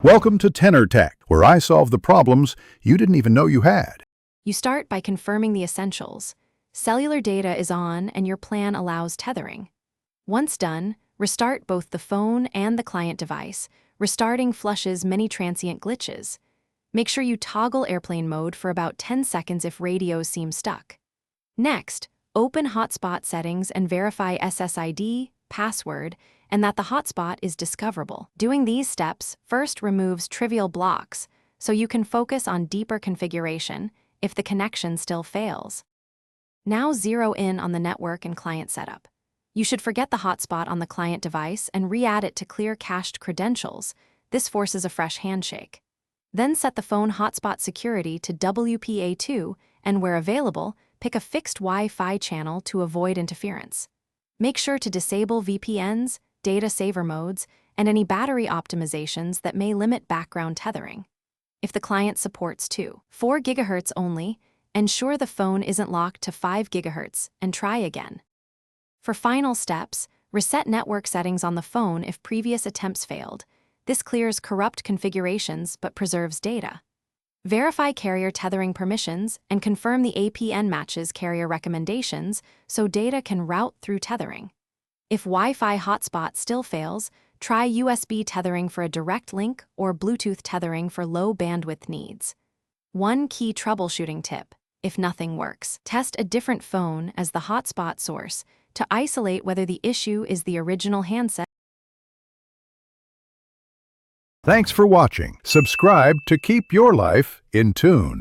Welcome to Tenor Tech, where I solve the problems you didn't even know you had. You start by confirming the essentials. Cellular data is on and your plan allows tethering. Once done, restart both the phone and the client device. Restarting flushes many transient glitches. Make sure you toggle airplane mode for about 10 seconds if radios seem stuck. Next, open Hotspot settings and verify SSID, password, and that the hotspot is discoverable. Doing these steps first removes trivial blocks, so you can focus on deeper configuration if the connection still fails. Now zero in on the network and client setup. You should forget the hotspot on the client device and re-add it to clear cached credentials. This forces a fresh handshake. Then set the phone hotspot security to WPA2 and, where available, pick a fixed Wi-Fi channel to avoid interference. Make sure to disable VPNs, data saver modes, and any battery optimizations that may limit background tethering. If the client supports 4 GHz only, ensure the phone isn't locked to 5 GHz and try again. For final steps, reset network settings on the phone if previous attempts failed. This clears corrupt configurations but preserves data. Verify carrier tethering permissions and confirm the APN matches carrier recommendations so data can route through tethering. If Wi-Fi hotspot still fails, try USB tethering for a direct link or Bluetooth tethering for low bandwidth needs. One key troubleshooting tip: if nothing works, test a different phone as the hotspot source to isolate whether the issue is the original handset. Thanks for watching. Subscribe to keep your life in tune.